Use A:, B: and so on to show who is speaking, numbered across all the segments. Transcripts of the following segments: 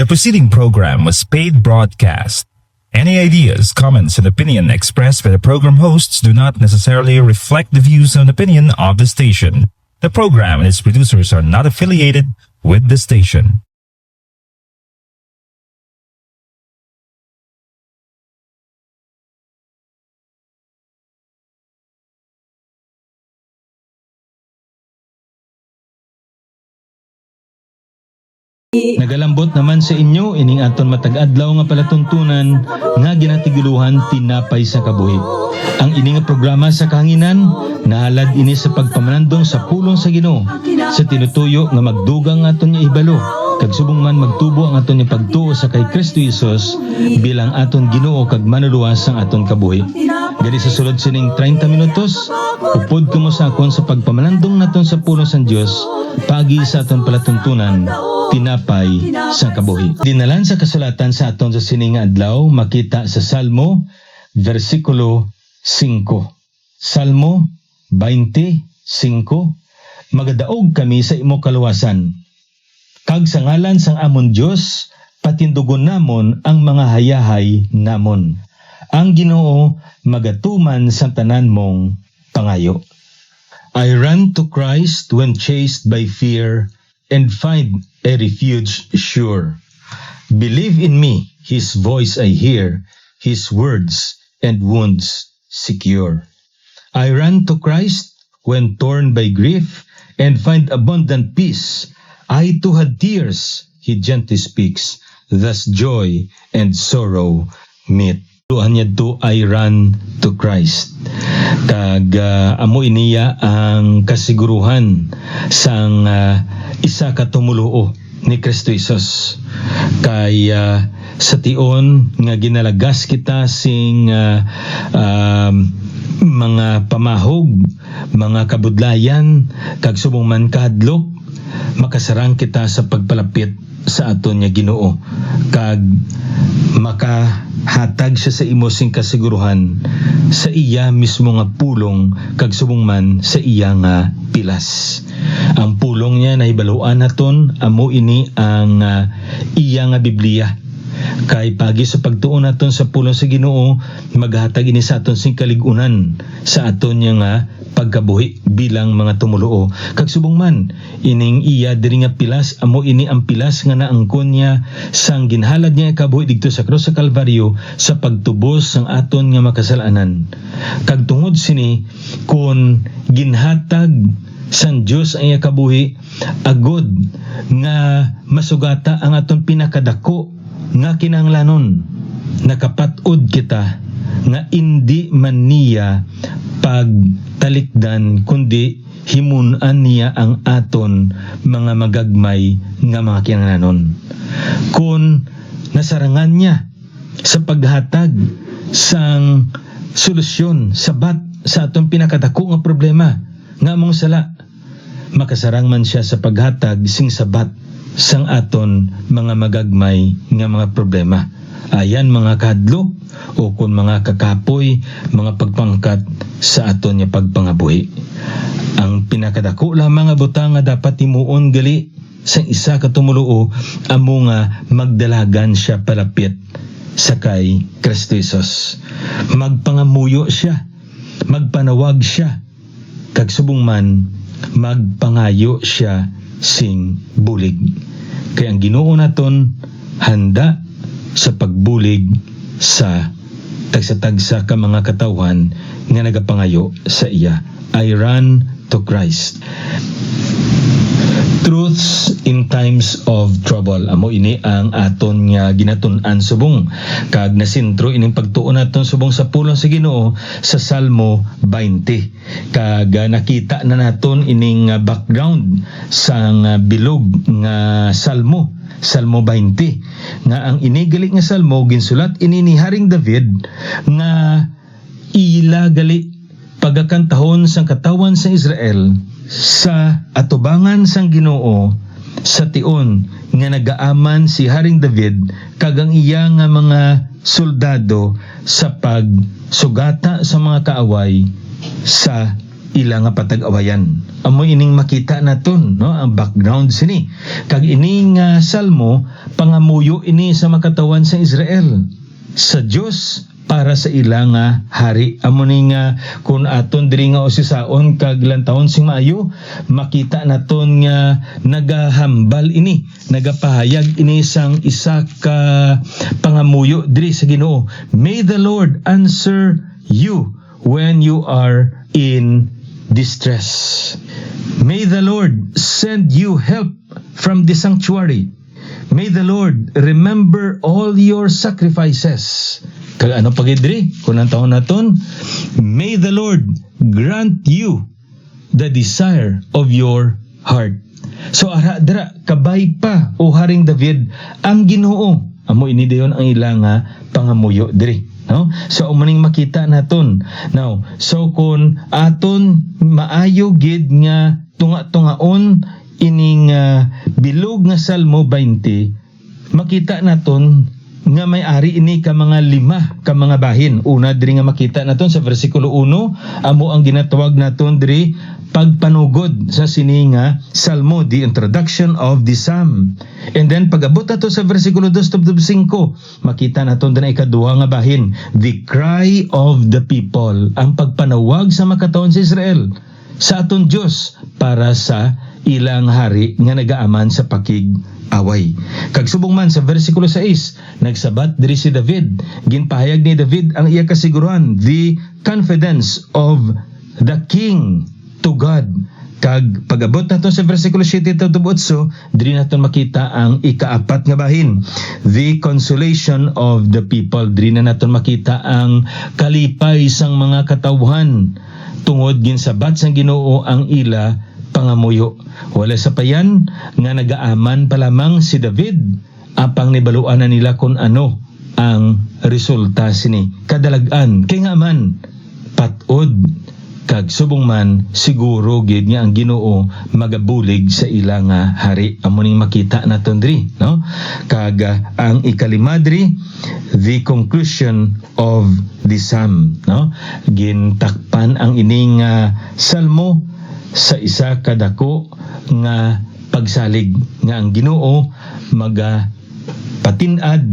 A: The preceding program was paid broadcast. Any ideas, comments, and opinion expressed by the program hosts do not necessarily reflect the views and opinion of the station. The program and its producers are not affiliated with the station.
B: Nagalambot naman sa inyo ining aton matag-adlaw nga palatuntunan nga ginatiguluhan tinapay sa kabuhi. Ang ini nga programa sa kahanginan nahalad ini sa pagpamanandong sa pulong sa Ginoo sa tinutuyo nga magdugang aton nga ibalo kag subong man magtubo ang aton nga pagtuo sa kay Kristo Jesus bilang aton Ginoo kag manuluwas ang aton kabuhi. Gani sa sulod sining 30 minutos upod kamo sa akon sa pagpamanandong naton sa pulong sa Dios pagi sa aton palatuntunan tinapay sa kabuhi. Dinalan sa kasulatan sa aton sa sining adlaw makita sa Salmo versikulo 5. Salmo 25. Magadaog kami sa imo kaluwasan. Kag sa ngalan sang amon Dios patindugon namon ang mga hayahay namon. Ang Ginoo magatuman sa tanan mong pangayo. I ran to Christ when chased by fear and find a refuge sure. Believe in me, His voice I hear, His words and wounds secure. I ran to Christ when torn by grief and find abundant peace. I too had tears, He gently speaks, thus joy and sorrow meet. Niya to I run to Christ. Kag amo iniya ang kasiguruhan sang isa ka tumuluo ni Kristo Jesus. Kay sa tion nga ginalagas kita sing mga pamahog, mga kabudlayan, kag subong man kahadlok, makasarang kita sa pagpalapit sa aton nga Ginoo kag makahatag siya sa imo sing kasiguruhan sa iya mismo nga pulong kag subong man sa iya nga pilas. Ang pulong niya nahibaluan naton amo ini ang iya nga Biblia. Kay pagi sa pagtuon naton sa pulong sa Ginoo maghatag ini sa aton sing kaligunan sa aton nga pagkabuhi bilang mga tumuluo. Kag subong man ining iya diri nga pilas amo ini ang pilas nga naangkon niya sang ginhalad niya kabuhi didto sa krus sa Kalbaryo sa pagtubos sang aton nga makasalanan. Kag tungod sini kun ginhatag sang Dios ang iya kabuhi agod nga masugata ang aton pinakadako nga kinahanglanon nakapat-od kita nga indi man niya pagtalikdan kundi himunan niya ang aton mga magagmay nga mga kinahanglanon. Kung nasarangan niya sa paghatag sang solusyon sabat sa aton pinakadako nga problema nga among sala, makasarang man siya sa paghatag sing sabat sang aton mga magagmay nga mga problema. Ayan mga kahadlok o kung mga kakapoy, mga pagpangkat sa aton nga pagpangabuhi. Ang pinakadako lamang nga butang nga dapat timuon gali sang isa ka tumuluo amo nga magdalagan siya palapit sa kay Kristo Jesus. Magpangamuyo siya, magpanawag siya, kag subong man magpangayo siya sing bulig. Kaya ang Ginoo naton handa sa pagbulig sa tagsa-tagsa ka mga katawhan nga nagapangayo sa iya. I run to Christ. Truths in times of trouble. Amo ini ang aton nga ginatun-an subong. Kag nasentro ining pagtuon naton subong sa pulong sa Ginoo sa Salmo 20. Kag nakita na naton ining background sang bilog nga Salmo. Salmo 20 nga ang inigali nga salmo ginsulat ini ni Haring David nga ila gali pagakantahon sang katawan sa Israel sa atubangan sang Ginoo sa tion nga nagaaman si Haring David kag ang iya nga mga soldado sa pagsugata sa mga kaaway sa ila nga patag-awayan. Amo ining makita naton no ang background sini. Kag ining salmo pangamuyo ini sa makatawan sa Israel, sa Dios para sa ila nga hari. Amo ni nga kung aton diri nga usisaon kag lantawon sing maayo, makita naton nga nagahambal ini, nagapahayag ini sang isa ka pangamuyo diri sa Ginoo. May the Lord answer you when you are in distress. May the Lord send you help from the sanctuary. May the Lord remember all your sacrifices. Kag ano pagidri kung ang taon naton, may the Lord grant you the desire of your heart. So ara dira kabay pa o Haring David ang Ginoo. Amo ini dayon ang ilang pangamuyo diri. No? So umaning makita naton. Now, so kung aton maayo gid nga tunga-tungaon ining bilog nga Salmo 20, makita naton nga may ari ini ka mga 5 ka mga bahin. Una diri nga makita naton sa versikulo 1, amo ang ginatawag naton diri pagpanugod sa sininga Salmo, the introduction of the psalm. And then pag-abot nato sa versikulo 2 to 5, makita naton din ikaduha nga bahin, the cry of the people, ang pagpanawag sa makatawan sa Israel sa aton Dios para sa ilang hari nga nagaaman sa pakig-away. Kag subong man sa versikulo 6, nagsabat diri si David, ginpahayag ni David ang iya kasiguruhan, the confidence of the king to God. Kag pag-abot nato sa versikulo 7 to 8, diri naton makita ang ikaapat nga bahin, the consolation of the people. Diri na naton makita ang kalipay sang mga katawhan tungod ginsabat sang Ginoo ang ila pangamuyo. Wala sa payan nga nagaaman pa lamang si David, apang nibaluan na nila kung ano ang resulta sini. Kadalagan kay nga man patod kag subong man siguro gid nga ang Ginoo magabulig sa ilang hari. Amo ning makita naton diri, no? Kag ang ikalima diri, the conclusion of the psalm, no? Gintakpan ang ining salmo sa isa kadako nga pagsalig nga ang Ginoo patinad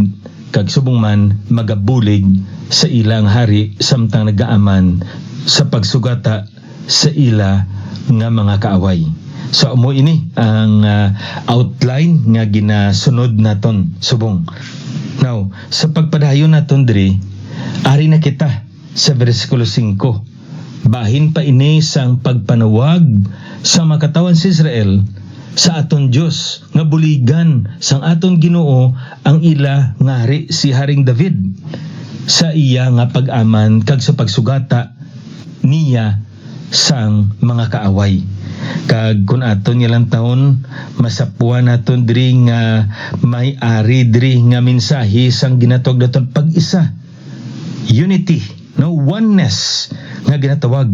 B: kag subong man magabulig sa ilang hari samtang nagaaman sa pagsugata sa ila nga mga kaaway. So amo ini ang outline nga ginasunod naton subong. Now, sa pagpadayon naton diri, ari na kita sa bersikulo 5. Bahin pa ini sang pagpanawag sa makatawan sa Israel sa aton Dios nga buligan sang aton Ginoo ang ila ngari si Haring David sa iya nga pag-aman kag sa pagsugata niya sang mga kaaway. Kag kun aton nilang taon masapuan naton diri nga may ari diri nga mensahe sang ginatawag naton pag-isa, unity, no, oneness nga ginatawag.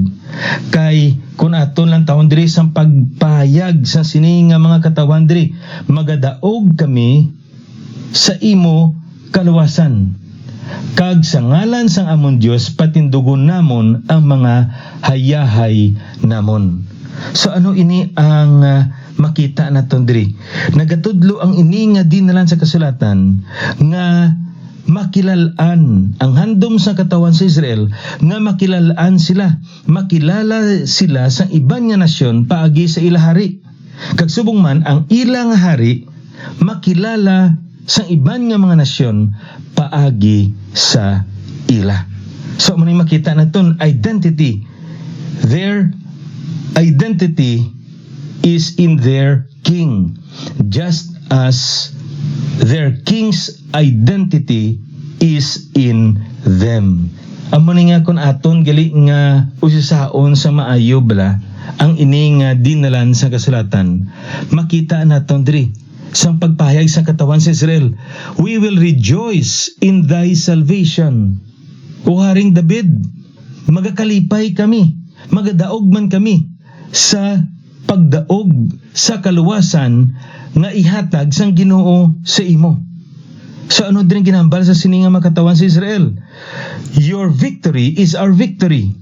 B: Kay kun aton lang taon diri sang pagpayag sa sini nga mga katawan diri, magadaog kami sa imo kaluwasan. Kag sa ngalan sang amon Dios patindugon namon ang mga hayahay namon. So ano ini ang makita naton diri? Nagatudlo ang ini nga dinalan sa kasulatan nga makilalaan ang handom sa katawan sa Israel, nga makilalaan sila, makilala sila sa iban nga nasyon paagi sa ila hari. Kag subong man ang ilang hari makilala sa iban nga mga nasyon paagi sa ila. So muna makita naton identity. Their identity is in their king, just as their king's identity is in them. Amo ni nga kun aton gali nga usisaon sa maayo bala ang ini nga dinalan sa kasulatan, makita naton diri sang pagpahayag sa katawan sa Israel, we will rejoice in thy salvation. O Haring David, magakalipay kami, magadaog man kami sa pagdaog sa kaluwasan nga ihatag sang Ginoo sa imo. So ano din ginambal sa sininga makatawan sa Israel? Your victory is our victory.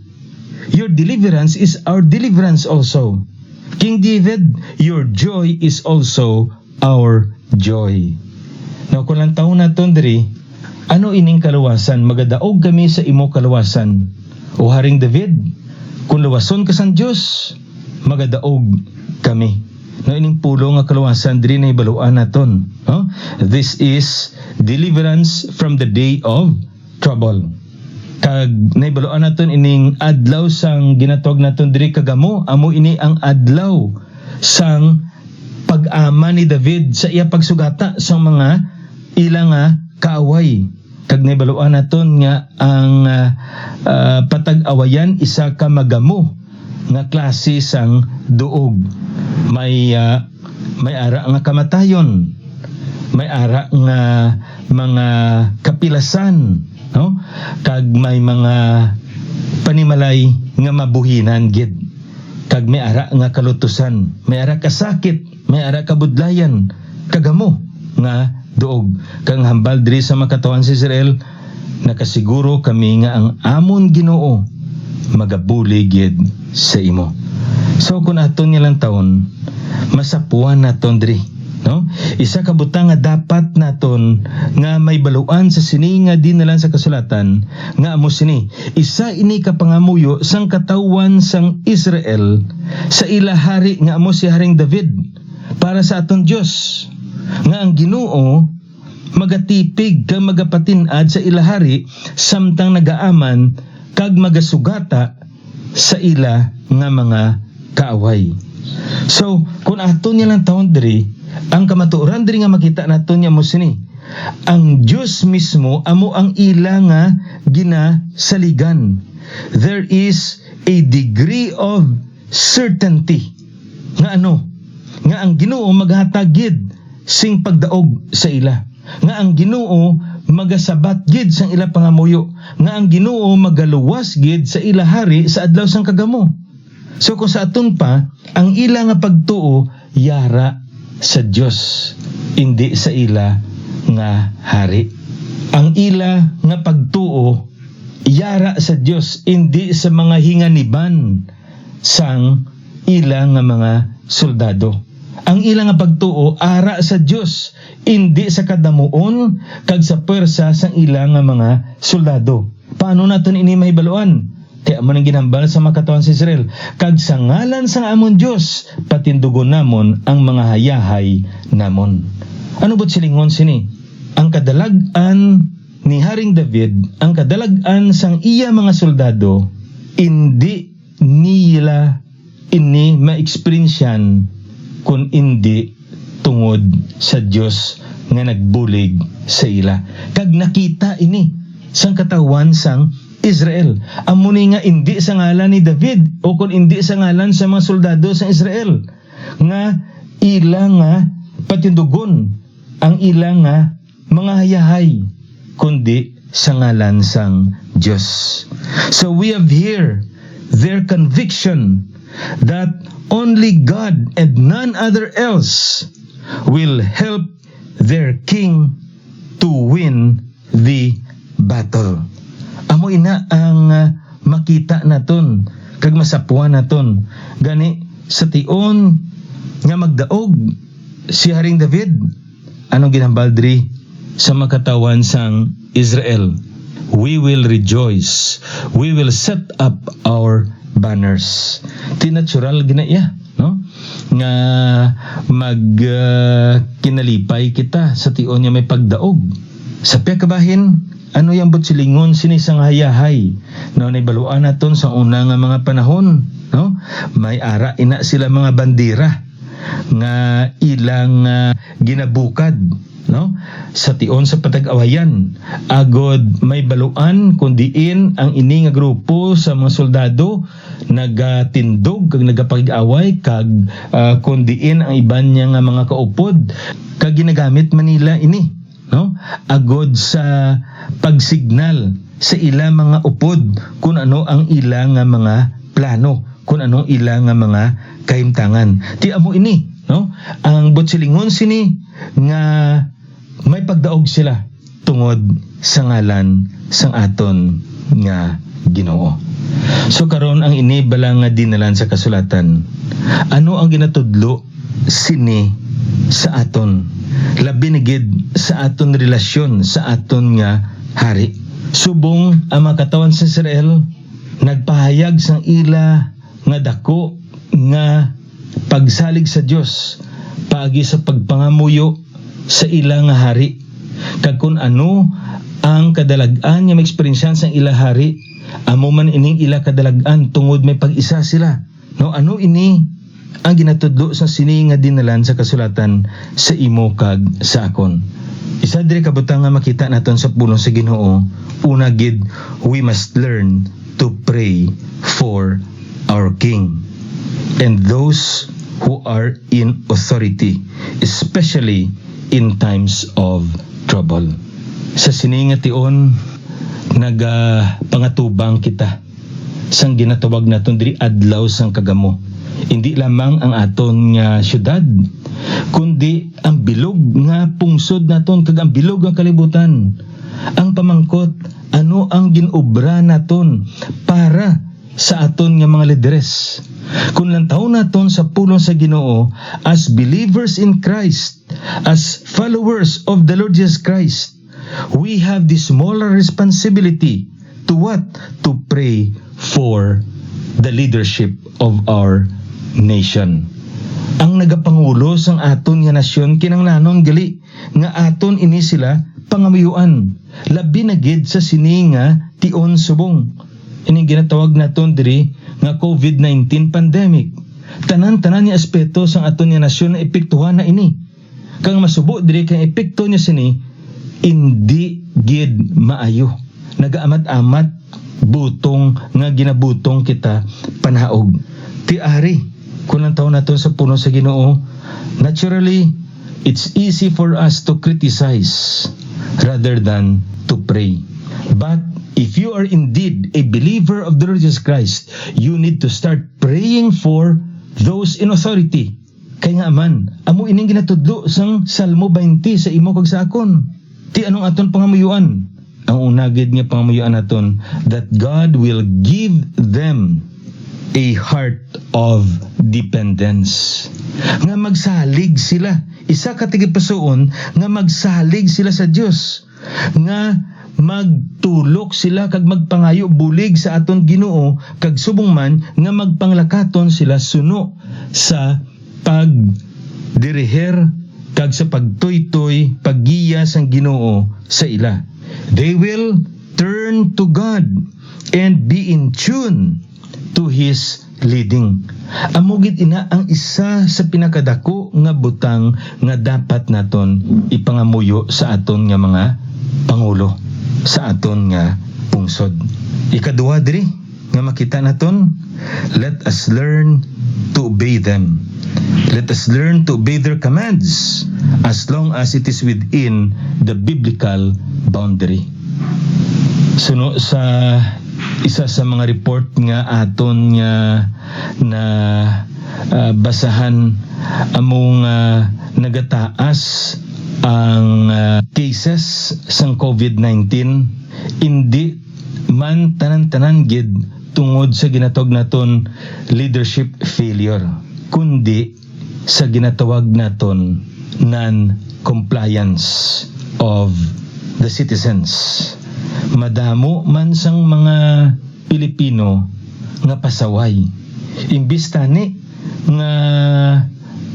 B: Your deliverance is our deliverance also. King David, your joy is also our joy. No, kung lang taon naton diri, ano ining kaluwasan? Magadaog kami sa imo kaluwasan. O Haring David, kung luwason ka sang Dios, magadaog kami. No, ining pulo nga kaluwasan diri na ibaluan naton. No? This is deliverance from the day of trouble. Kag naibaluan naton ining adlaw sang ginatawag naton diri kagamo, amo ini ang adlaw sang pag-ama ni David sa iya pagsugata sa mga ilang kaaway. Kag naibaluan naton nga ang patag-awayan isa ka magamo nga klase sang duog. May ara nga kamatayon, may ara nga mga kapilasan, no? Kag may mga panimalay nga mabuhinan gid. Kag may ara nga kalutusan, may ara kasakit, may ara kabudlayan, kagamo nga duog. Kang hambal diri sa makatawan sa Israel, nakasiguro kami nga ang amon Ginoo magabuli gid sa imo. So kung aton nilang taon, masapuan naton diri, no? Isa ka butang nga dapat naton nga may baluan sa sini nga dinalan sa kasulatan nga amo sini. Isa ini ka pangamuyo sang katawan sang Israel sa ila hari nga amo si Haring David para sa aton Dios. Nga ang Ginoo magatipig kag magapatin-ad sa ila hari samtang nagaaman kag magasugata sa ila nga mga kaaway. So, kung aton niya lang taon diri, ang kamatuoran diri nga makita naton niya mo sini. Ang Diyos mismo amo ang ila nga ginasaligan. There is a degree of certainty nga ano? Nga ang Ginoo maghatag gid sing pagdaog sa ila. Nga ang Ginoo magasabat gid sang ila pangamuyo. Nga ang Ginoo magaluwas gid sa ila hari sa adlaw sang kagamo. So kung sa aton pa, ang ila nga pagtuo yara sa Dios, hindi sa ila nga hari. Ang ila nga pagtuo yara sa Dios, hindi sa mga hinganiban sang ila nga mga soldado. Ang ila nga pagtuo ara sa Dios, hindi sa kadamuon kag sa pwersa sang ila nga mga soldado. Paano naton ini mahibaluan? Kaya amo nang ginhambal sa makatawan sa Israel. Kag sa ngalan sang amon Dios, patindugon namon ang mga hayahay namon. Ano bot silingon sini? Ang kadalagan ni Haring David, ang kadalagan sang iya mga soldado, hindi nila ini ma-experiensyan kung hindi tungod sa Dios nga nagbulig sa ila. Kag nakita ini sang katawan sang Israel. Amo ni nga hindi sa ngalan ni David o kung hindi sa ngalan sa mga soldado sa Israel nga ila nga patindugon ang ila nga mga hayahay kundi sa ngalan sang Diyos. So we have here their conviction that only God and none other else will help their king to win the battle. Amo ina ang makita naton kag masapuan naton gani sa tion nga magdaog si Haring David. Anong ginhambal diri sa makatawan sang Israel? We will rejoice, we will set up our banners. Natural ginaya, no? Nga kinalipay kita sa tion nga may pagdaog. Sa kabahin, ano yung silingon sinisang hayahay? No, naibaluan naton sa una nga mga panahon, no? May ara ina sila mga bandera nga ilang ginabukad, no? Sa tion sa patag-awayan. Agod may baluan kundiin ang ini nga grupo sa mga soldado nagatindog kag nagapag-away kag kundiin ang iban niya nga mga kaupod kag ginagamit manila ini, no? Agod sa pagsignal sa ila mga upod kung ano ang ila nga mga plano, kung ano ila nga mga kahimtangan. Ti amo ini, no? Ang botsilingon sini nga may pagdaog sila tungod sa ngalan sang aton nga Ginoo. So karon ang ini bala nga dinalan sa kasulatan. Ano ang ginatudlo sini sa aton. Labi na gid sa aton relasyon sa aton nga hari. Subong ang mga katawan sa Israel nagpahayag sang ila nga dako nga pagsalig sa Dios paagi sa pagpangamuyo sa ila nga hari. Kag kun ano ang kadalag-an nga maeksperiensyan sang ila hari, amo man ining ila kadalag-an tungod may pag-isa sila. No, ano ini ang ginatudlo sa sini nga dinalan sa kasulatan sa imo kag sa akon. Isa diri kabutang nga makita naton sa pulong sa Ginoo, una gid, we must learn to pray for our king and those who are in authority, especially in times of trouble. Sa sini nga tion pangatubang kita sang ginatawag naton diri adlaw sang kagamo. Hindi lamang ang aton nga syudad, kundi ang bilog nga pungsod naton kag ang bilog nga kalibutan. Ang pamangkot, ano ang ginobra naton para sa aton nga mga lideres. Kung lantaw naton sa pulong sa Ginoo as believers in Christ, as followers of the Lord Jesus Christ, we have this moral responsibility to what? To pray for the leadership of our nation. Ang nagapangulo sang aton nga nasyon kinanglanon gali nga aton ini sila pangamuyuan. Labi na gid sa sini nga tion subong. Ining ginatawag naton diri nga COVID-19 pandemic. Tanan-tanan nga aspeto sang aton nga nasyon na epektuhan na ini. Kang masubo diri kang epekto niya sini indi gid maayo. Nagaamat-amat butong nga ginabutong kita panaog. Ti ari kung ang taon naton sa puno sa Ginoo, naturally it's easy for us to criticize rather than to pray. But if you are indeed a believer of the Lord Jesus Christ, you need to start praying for those in authority. Kaya nga man, amo ining ginatudlo sang Salmo 20 sa imo kag sa akon. Ti anong aton pangamuyuan? Ang unagid nga pangamuyuan naton, that God will give them a heart of dependence. Nga magsalig sila. Isa ka tigipasuon nga magsalig sila sa Dios. Nga magtulok sila kag magpangayo bulig sa aton Ginoo kag subong man nga magpanglakaton sila suno sa pagdiriher kag sa pagtuytoy paggiya sang Ginoo sa ila. They will turn to God and be in tune to His leading. Amugid ina ang isa sa pinakadako nga butang nga dapat naton ipangamuyo sa aton nga mga pangulo, sa aton nga pungsod. Ikaduha diri nga makita naton, let us learn to obey them. Let us learn to obey their commands as long as it is within the biblical boundary. Suno sa isa sa mga report nga aton nga na basahan among nagataas ang cases sang COVID-19, hindi man tanan-tanan gid tungod sa ginatawag naton leadership failure, kundi sa ginatawag naton non-compliance of the citizens. Madamo man sang mga Pilipino nga pasaway. Imbis tani nga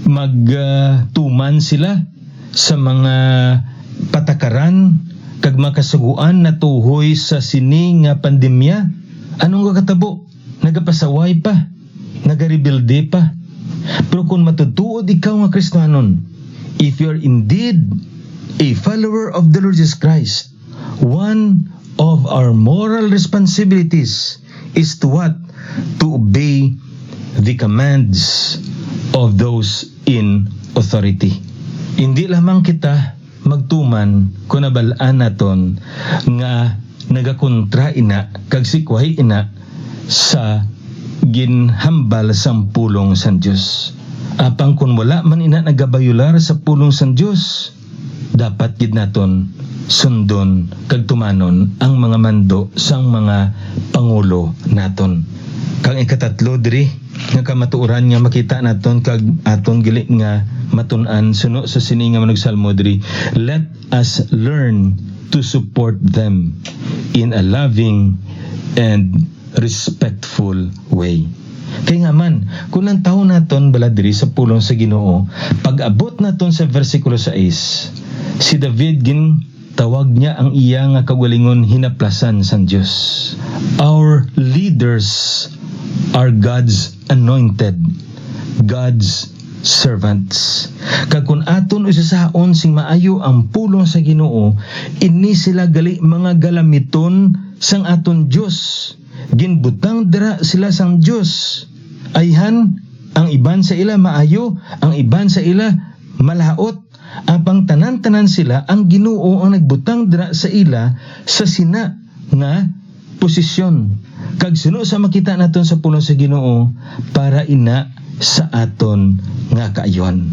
B: magtuman sila sa mga patakaran kag makasuguan na tuhoy sa sini nga pandemya, anong kakatabo? Nagapasaway pa, nagarebilde pa. Pero kung matutuod ikaw nga Kristiyanon, if you are indeed a follower of the Lord Jesus Christ, one of our moral responsibilities is to what? To obey the commands of those in authority. Hindi lamang kita magtuman kung nabalaan naton nga nagakontra ina kag sikwahi ina sa ginhambal sang pulong sang Dios. Apang kung wala man ina nagabayular sa pulong sang Dios, dapat gid naton sundon kag tumanon ang mga mando sang mga pangulo naton. Kang ikatatlo diri nga kamatuoran nga makita naton kag aton gali nga matun-an suno sa sini nga manog salmo diri, let us learn to support them in a loving and respectful way. Kaya nga man, kung ang taon naton bala diri sa pulong sa Ginoo, pag-abot naton sa versikulo 6, si David tawag niya ang iya nga kagalingon hinaplasan sang Dios. Our leaders are God's anointed, God's servants. Kag kun aton usasaon sing maayo ang pulong sa Ginoo, ini sila gali mga galamiton sang aton Dios. Ginbutang dira sila sang Dios. Ayhan, ang iban sa ila maayo, ang iban sa ila malaot. Apang tanan-tanan sila ang Ginoo ang nagbutang dira sa ila sa sina nga posisyon. Kag suno sa makita naton sa pulong sa Ginoo para ina sa aton nga kaayon.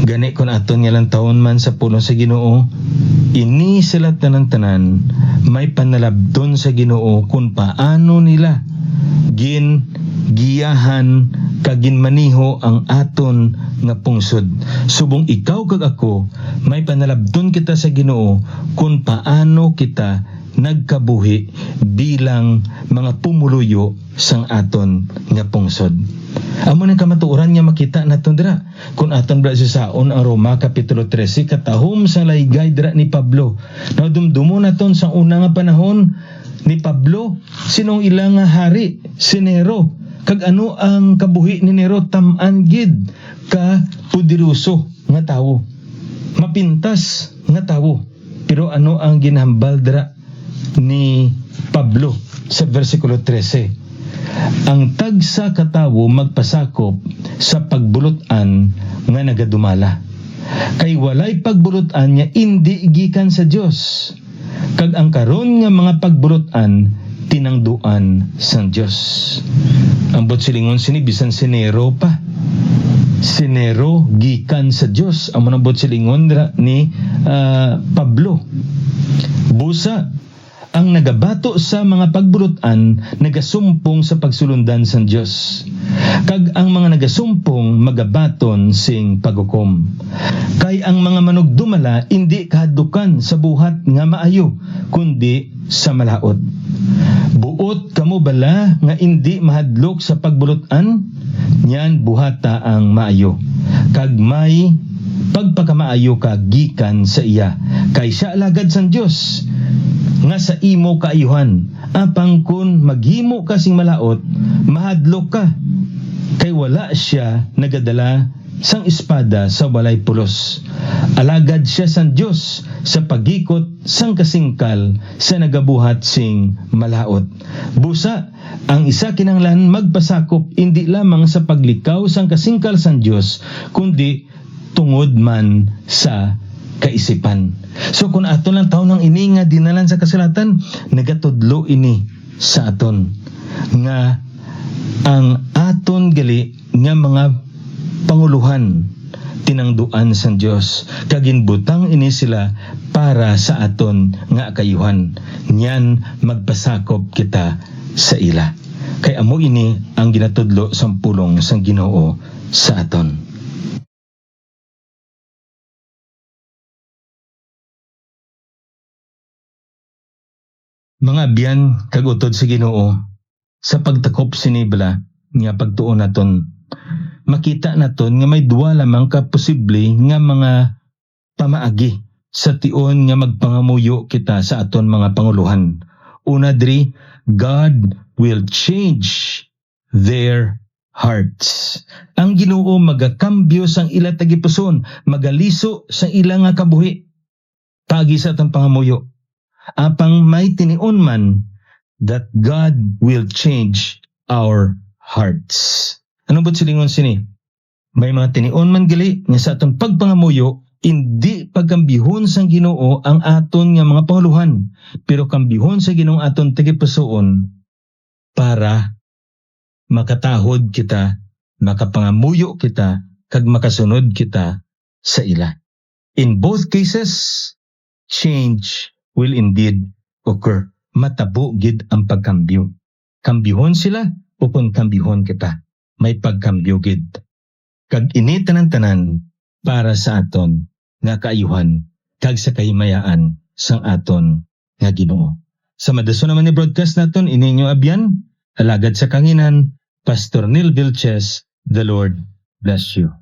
B: Gani kun aton nga lang taon man sa pulong sa Ginoo, ini sila tanan-tanan may panalabton sa Ginoo kung paano nila giyahan kagin maniho ang aton nga pungsod. Subong ikaw kag ako, may panalabton kita sa Ginoo kung paano kita nagkabuhi bilang mga pumuluyo sang aton nga pungsod. Amo nang kamatuoran nga makita naton dira kun aton bra saon ang Roma kapitulo 13 katahom sa laygay dira ni Pablo. Nadumdumo naton sa una nga panahon ni Pablo, sinong ilang nga hari, si Nero. Kag ano ang kabuhi ni Nero, tam-an gid ka pudiruso nga tawo, mapintas nga tawo. Pero ano ang ginhambal dira ni Pablo sa versikulo 13? Ang tagsa katawo magpasakop sa pagbulutan nga nagadumala. Kay walay pagbulutan niya indi gikan sa Dios. Kag ang karon nga mga pagbulutan tinangduan sang Dios. Ang silingon sini bisan si Nero pa. Si Nero gikan sa Dios. Amo nang silingon ni Pablo. Busa ang nagabato sa mga pagbulutan nagasumpong sa pagsulundan sang Dios. Kag ang mga nagasumpong magabaton sing paghukom. Kay ang mga manugdumala indi kahadukan sa buhat nga maayo kundi sa malaot. Buot kamo bala nga indi mahadlok sa pagbulutan, nyan buhata ang maayo. Kag may pagpakamaayo ka gikan sa iya. Kay siya alagad sang Dios nga sa imo kaayuhan. Apang kun maghimo ka sing malaot, mahadlok ka. Kay wala siya nagadala sang espada sa walay pulos. Alagad siya sang Dios sa pagikot sang kasingkal sa nagabuhat sing malaot. Busa ang isa kinahanglan magpasakop indi lamang sa paglikaw sang kasingkal sang Dios kundi tungod man sa kaisipan. So kung aton lang taon ng ini nga dinalan sa kasulatan, nagatudlo ini sa aton nga ang aton gali nga mga panguluhan tinangduan sang Dios kaginbutang ini sila para sa aton nga kayuhan. Nyan magpasakop kita sa ila. Kay amo ini ang ginatudlo sang pulong sang Ginoo sa aton. Mga biyan kag utod sa Ginoo, sa pagtakop sinibla nga pagtuon naton, makita naton nga may duwa lamang ka posible nga mga pamaagi sa tion nga magpangamuyo kita sa aton mga panguluhan. Una diri, God will change their hearts. Ang Ginoo magakambyo sang ila tagipuson, magaliso sa ila nga kabuhi pagi sa atong pangamuyo. Apang may tinion man that God will change our hearts. Anong ba't silingon sini? May mga tinion man gali nga sa atong pagpangamuyo, hindi pagkambihon sang Ginoo ang aton nga mga panguluhan, pero kambihon sa Ginoo aton tagipusoon para makatahod kita, makapangamuyo kita, kag makasunod kita sa ila. In both cases, change will indeed occur. Matabo gid ang pagkambyo. Kambihon sila upon kambihon kita. may pagkambyugid. Kag ini tanan-tanan para sa aton nga kaayuhan kag sa kahimayaan sang aton nga Ginoo. Sa madason naman ni broadcast naton ininyo abyan, alagad sa kanginan, Pastor Neil Vilches. The Lord bless you.